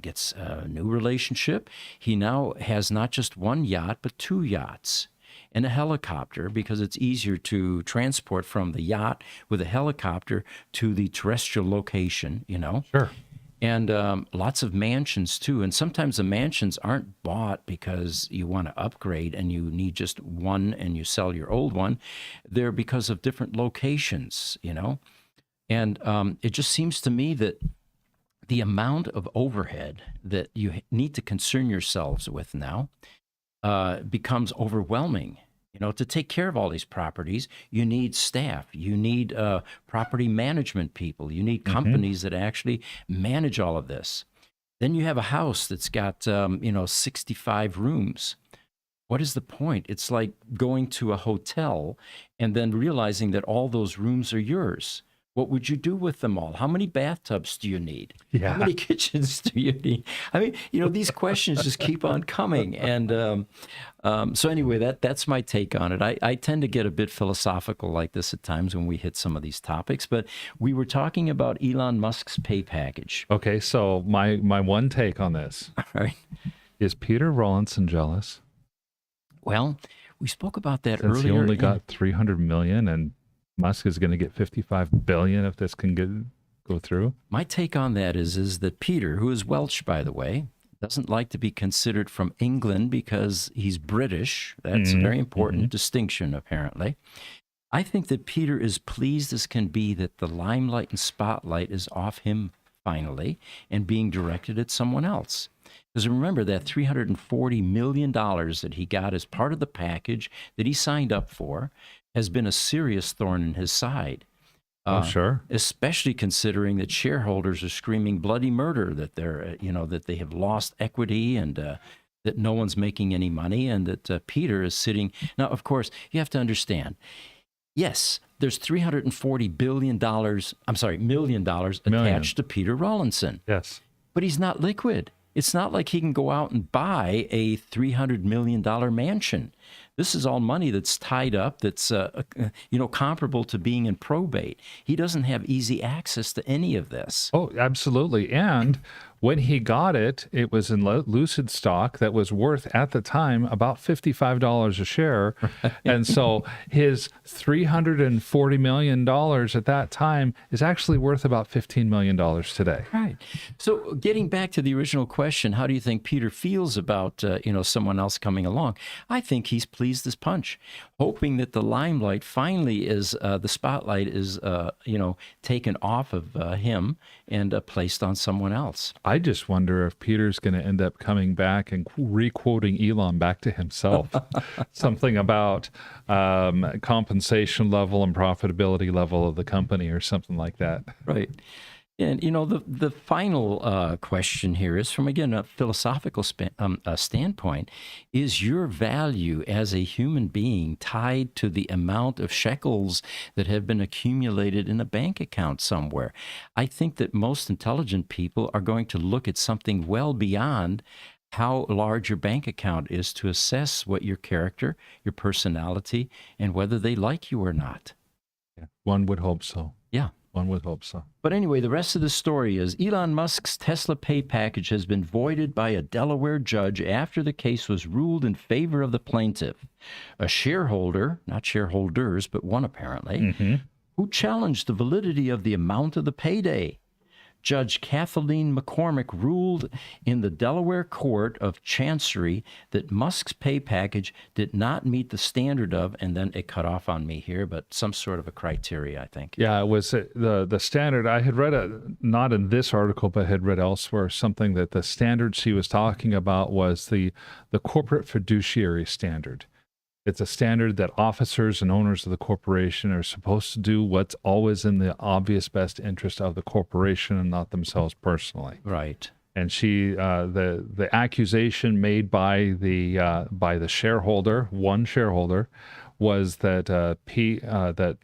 gets a new relationship. He now has not just one yacht, but 2 yachts and a helicopter, because it's easier to transport from the yacht with a helicopter to the terrestrial location, Sure. And lots of mansions, too. And sometimes the mansions aren't bought because you want to upgrade and you need just one and you sell your old one. They're because of different locations, And it just seems to me that the amount of overhead that you need to concern yourselves with now becomes overwhelming. To take care of all these properties, you need staff, you need property management people, you need companies that actually manage all of this. Then you have a house that's got, 65 rooms. What is the point? It's like going to a hotel and then realizing that all those rooms are yours. What would you do with them all? How many bathtubs do you need? Yeah. How many kitchens do you need? I mean, these questions just keep on coming. And so anyway, that's my take on it. I tend to get a bit philosophical like this at times when we hit some of these topics. But we were talking about Elon Musk's pay package. Okay, so my one take on this Right. is Peter Rawlinson jealous? Well, we spoke about that Since earlier. he only got 300 million and Musk is going to get 55 billion if this can go through. My take on that is that Peter, who is Welsh, by the way, doesn't like to be considered from England because he's British. That's a very important distinction, apparently. I think that Peter is pleased as can be that the limelight and spotlight is off him finally and being directed at someone else. Because remember, that $340 million that he got as part of the package that he signed up for has been a serious thorn in his side. Sure. Especially considering that shareholders are screaming bloody murder, that they're, that they have lost equity and that no one's making any money, and that Peter is sitting. Now, of course, you have to understand. Yes, there's $340 million attached to Peter Rawlinson. Yes. But he's not liquid. It's not like he can go out and buy a $300 million mansion. This is all money that's tied up, that's comparable to being in probate. He doesn't have easy access to any of this. Oh, absolutely. And when he got it, it was in Lucid stock that was worth at the time about $55 a share. And so his $340 million at that time is actually worth about $15 million today. Right. So getting back to the original question, how do you think Peter feels about, someone else coming along? I think he's pleased as punch, hoping that the limelight finally is, the spotlight is, taken off of him and placed on someone else. I just wonder if Peter's going to end up coming back and re-quoting Elon back to himself. Something about compensation level and profitability level of the company or something like that. Right. And, the final question here is from, again, a philosophical standpoint. Is your value as a human being tied to the amount of shekels that have been accumulated in a bank account somewhere? I think that most intelligent people are going to look at something well beyond how large your bank account is to assess what your character, your personality, and whether they like you or not. Yeah. One would hope so. Yeah. One would hope so. But anyway, the rest of the story is Elon Musk's Tesla pay package has been voided by a Delaware judge after the case was ruled in favor of the plaintiff. A shareholder, not shareholders, but one apparently, who challenged the validity of the amount of the payday. Judge Kathleen McCormick ruled in the Delaware Court of Chancery that Musk's pay package did not meet the standard of, and then it cut off on me here, but some sort of a criteria, I think. Yeah, it was the standard. I had read, not in this article, but had read elsewhere, something that the standard she was talking about was the corporate fiduciary standard. It's a standard that officers and owners of the corporation are supposed to do what's always in the obvious best interest of the corporation and not themselves personally. Right. And she, the accusation made by the shareholder, one shareholder, was that that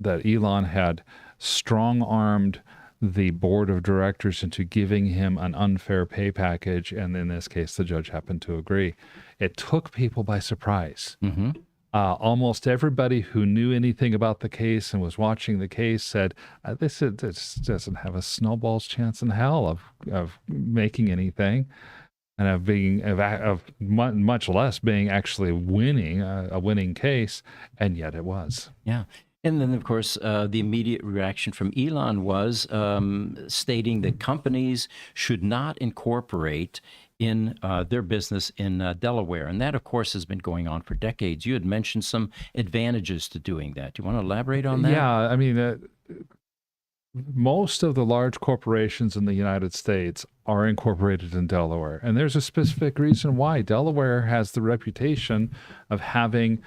that Elon had strong-armed the board of directors into giving him an unfair pay package, and in this case, the judge happened to agree. It took people by surprise. Mm-hmm. Almost everybody who knew anything about the case and was watching the case said, this doesn't have a snowball's chance in hell of making anything, and of much less being actually winning a winning case, and yet it was. Yeah. And then, of course, the immediate reaction from Elon was stating that companies should not incorporate in their business in Delaware. And that, of course, has been going on for decades. You had mentioned some advantages to doing that. Do you want to elaborate on that? Yeah, I mean, most of the large corporations in the United States are incorporated in Delaware. And there's a specific reason why. Delaware has the reputation of having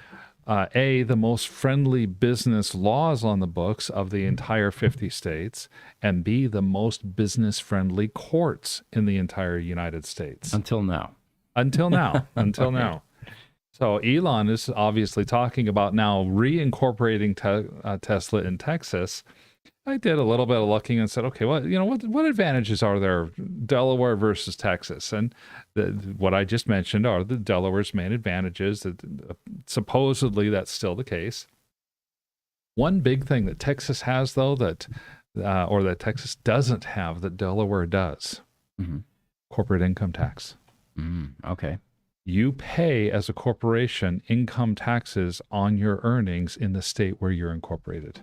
the most friendly business laws on the books of the entire 50 states, and B, the most business-friendly courts in the entire United States. Until now. Until now. So Elon is obviously talking about now reincorporating Tesla in Texas. I did a little bit of looking and said, okay, what advantages are there, Delaware versus Texas? And what I just mentioned are the Delaware's main advantages. That supposedly that's still the case. One big thing that Texas has, though, that Texas doesn't have that Delaware does, corporate income tax. Okay. You pay as a corporation income taxes on your earnings in the state where you're incorporated.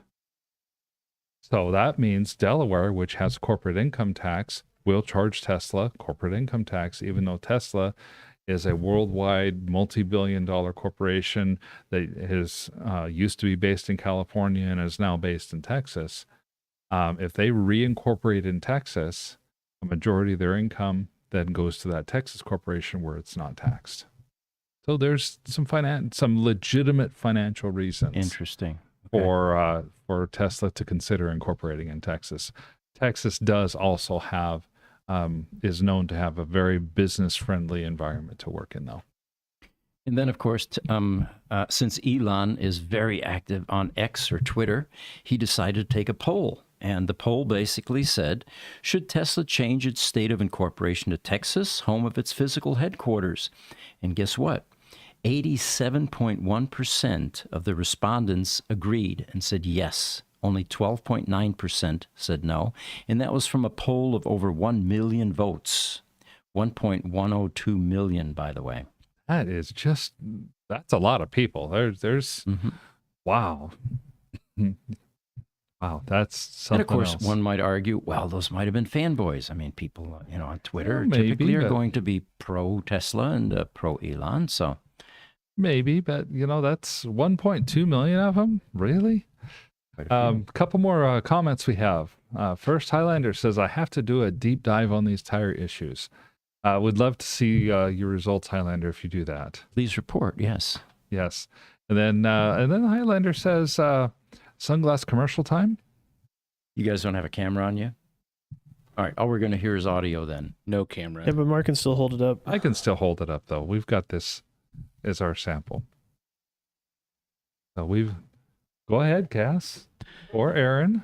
So that means Delaware, which has corporate income tax, will charge Tesla corporate income tax, even though Tesla is a worldwide multi-billion-dollar corporation that is used to be based in California and is now based in Texas. If they reincorporate in Texas, a majority of their income then goes to that Texas corporation where it's not taxed. So there's some legitimate financial reasons. Interesting. For Tesla to consider incorporating in Texas. Texas does also have, is known to have a very business-friendly environment to work in, though. And then, of course, since Elon is very active on X or Twitter, he decided to take a poll. And the poll basically said, should Tesla change its state of incorporation to Texas, home of its physical headquarters? And guess what? 87.1% of the respondents agreed and said yes. Only 12.9% said no. And that was from a poll of over 1 million votes. 1.102 million, by the way. That's a lot of people. There's wow. Wow, that's something And of course, else. one might argue, well, those might have been fanboys. I mean, people, on Twitter Maybe, typically are but- going to be pro-Tesla and pro-Elon, so... Maybe, but that's 1.2 million of them. Really? Couple more comments we have. First, Highlander says, I have to do a deep dive on these tire issues. Would love to see your results, Highlander, if you do that. Please report, yes. Yes. And then Highlander says, sunglass commercial time. You guys don't have a camera on you? All right, all we're going to hear is audio then. No camera. Yeah, but Mark can still hold it up. I can still hold it up, though. We've got this as our sample. So go ahead, Cass or Aaron.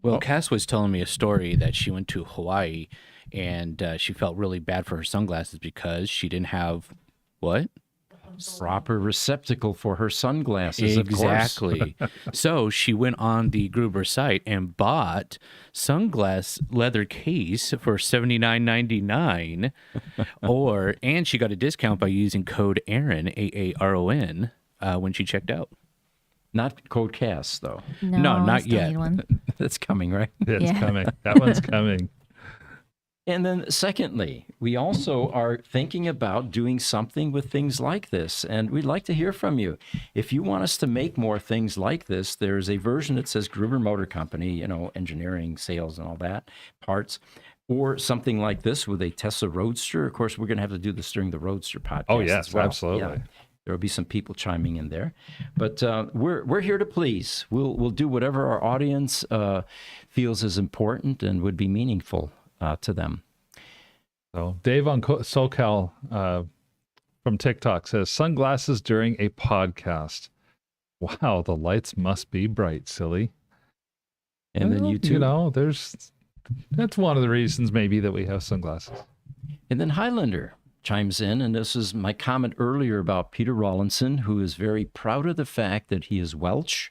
Well, Cass was telling me a story that she went to Hawaii and she felt really bad for her sunglasses because she didn't have what? Proper receptacle for her sunglasses, of course. Exactly. So she went on the Gruber site and bought sunglass leather case for $79.99, and she got a discount by using code Aaron AARON when she checked out. Not code Cass, though. No, not still yet. need one. That's coming, right? It's Yeah. coming. That one's coming. And then secondly, we also are thinking about doing something with things like this. And we'd like to hear from you. If you want us to make more things like this, there's a version that says Gruber Motor Company, engineering, sales, and all that, parts, or something like this with a Tesla Roadster. Of course, we're going to have to do this during the Roadster podcast. Oh, yes, as well. absolutely. Yeah. There will be some people chiming in there, but we're here to please. We'll do whatever our audience feels is important and would be meaningful to them. So Dave on SoCal from TikTok says sunglasses during a podcast. Wow, the lights must be bright, silly. And then Well, YouTube. that's one of the reasons maybe that we have sunglasses. And then Highlander chimes in, and this is my comment earlier about Peter Rawlinson, who is very proud of the fact that he is Welsh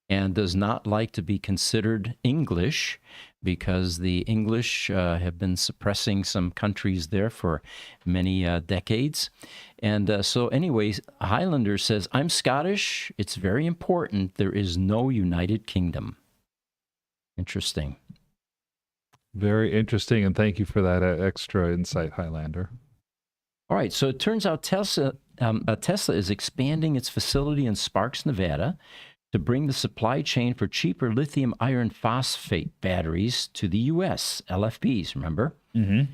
and does not like to be considered English because the English have been suppressing some countries there for many decades. And so anyways, Highlander says, I'm Scottish. It's very important. There is no United Kingdom. Interesting. Very interesting, and thank you for that extra insight, Highlander. All right, so it turns out Tesla is expanding its facility in Sparks, Nevada, to bring the supply chain for cheaper lithium iron phosphate batteries to the U.S., LFPs, remember? Mm-hmm.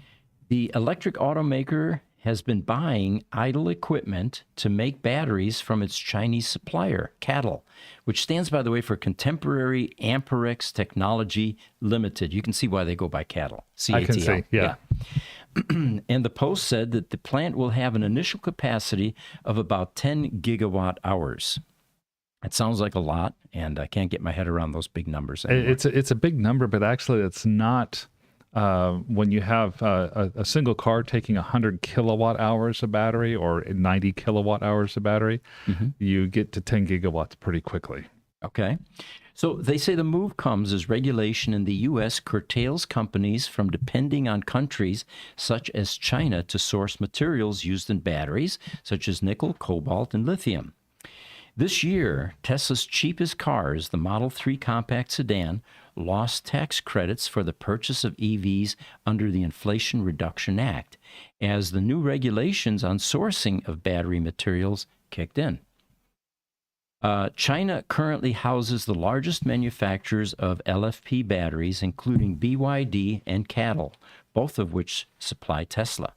The electric automaker has been buying idle equipment to make batteries from its Chinese supplier, CATL, which stands, by the way, for Contemporary Amperex Technology Limited. You can see why they go by CATL. I can see, yeah. And the Post said that the plant will have an initial capacity of about 10 gigawatt hours. It sounds like a lot, and I can't get my head around those big numbers anymore. It's a big number, but actually it's not. When you have a single car taking 100 kilowatt hours of battery or 90 kilowatt hours of battery, you get to 10 gigawatts pretty quickly. Okay. So they say the move comes as regulation in the U.S. curtails companies from depending on countries such as China to source materials used in batteries, such as nickel, cobalt, and lithium. This year, Tesla's cheapest cars, the Model 3 compact sedan, lost tax credits for the purchase of EVs under the Inflation Reduction Act, as the new regulations on sourcing of battery materials kicked in. China currently houses the largest manufacturers of LFP batteries, including BYD and CATL, both of which supply Tesla.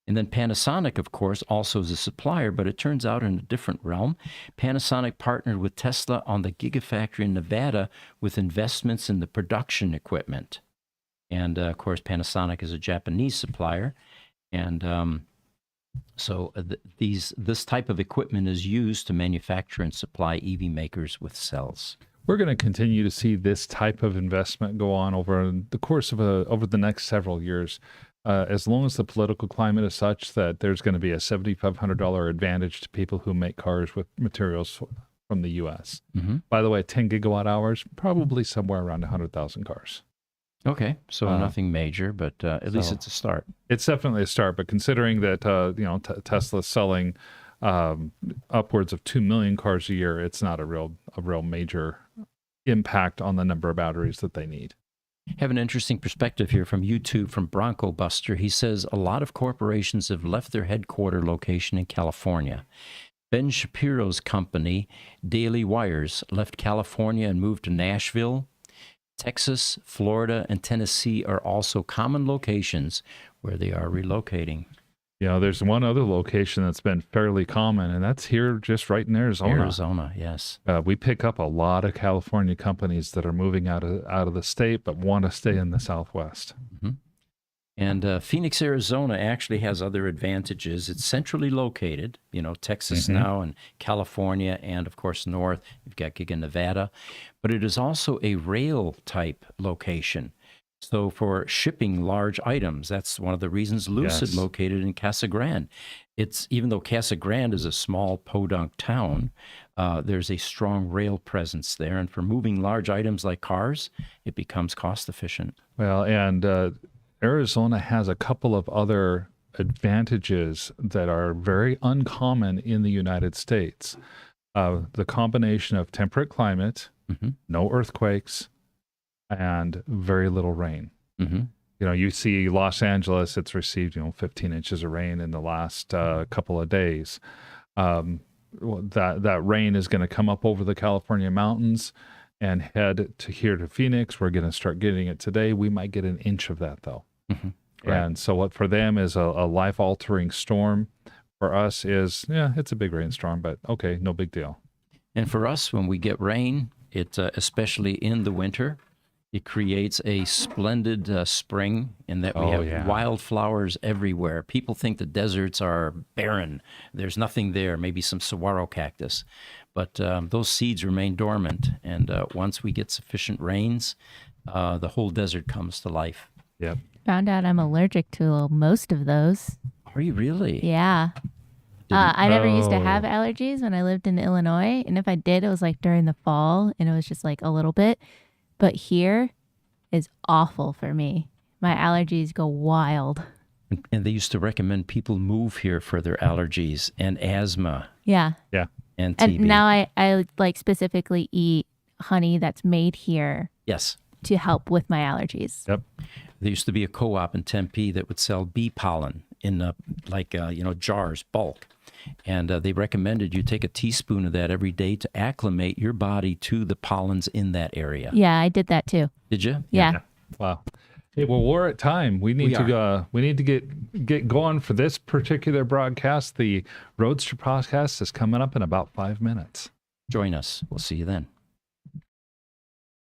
And then Panasonic, of course, also is a supplier, but it turns out in a different realm. Panasonic partnered with Tesla on the Gigafactory in Nevada with investments in the production equipment. And, of course, Panasonic is a Japanese supplier. And so this type of equipment is used to manufacture and supply EV makers with cells. We're going to continue to see this type of investment go on over the course of over the next several years. As long as the political climate is such that there's going to be a $7,500 advantage to people who make cars with materials from the U.S. Mm-hmm. By the way, 10 gigawatt hours, probably somewhere around 100,000 cars. Okay, so nothing major, but at least it's a start. It's definitely a start, but considering that Tesla's selling upwards of 2 million cars a year, it's not a real major impact on the number of batteries that they need. Have an interesting perspective here from YouTube from Bronco Buster. He says a lot of corporations have left their headquarter location in California. Ben Shapiro's company, Daily Wires, left California and moved to Nashville. Texas, Florida, and Tennessee are also common locations where they are relocating. There's one other location that's been fairly common, and that's here just right in Arizona. Arizona, yes. We pick up a lot of California companies that are moving out of the state but want to stay in the Southwest. Mm-hmm. And Phoenix, Arizona actually has other advantages. It's centrally located, Texas now and California, and of course north, you've got Giga Nevada. But it is also a rail type location. So for shipping large items, that's one of the reasons Lucid located in Casa Grande. Even though Casa Grande is a small podunk town, there's a strong rail presence there. And for moving large items like cars, it becomes cost efficient. Well, and Arizona has a couple of other advantages that are very uncommon in the United States. The combination of temperate climate, no earthquakes, and very little rain. Mm-hmm. You see Los Angeles, it's received 15 inches of rain in the last couple of days. That rain is going to come up over the California mountains and head to Phoenix. We're going to start getting it today. We might get an inch of that though. Mm-hmm. Right. And so what for them is a life-altering storm. For us is, it's a big rainstorm, but okay, no big deal. And for us, when we get rain, it especially in the winter, it creates a splendid spring in that we have wildflowers everywhere. People think the deserts are barren. There's nothing there, maybe some saguaro cactus. But those seeds remain dormant, and once we get sufficient rains, the whole desert comes to life. Yep. Found out I'm allergic to most of those. Are you really? Yeah. Didn't- I never used to have Oh. allergies when I lived in Illinois. And if I did, it was like during the fall and it was just like a little bit. But here is awful for me. My allergies go wild. And they used to recommend people move here for their allergies and asthma Yeah. Yeah. and TB. And now I like specifically eat honey that's made here Yes. to help with my allergies. Yep. There used to be a co-op in Tempe that would sell bee pollen in jars, bulk. And they recommended you take a teaspoon of that every day to acclimate your body to the pollens in that area. Yeah, I did that too. Did you? Yeah. Wow. Hey, well, we're at time. We need to get going for this particular broadcast. The Roadster podcast is coming up in about 5 minutes. Join us. We'll see you then.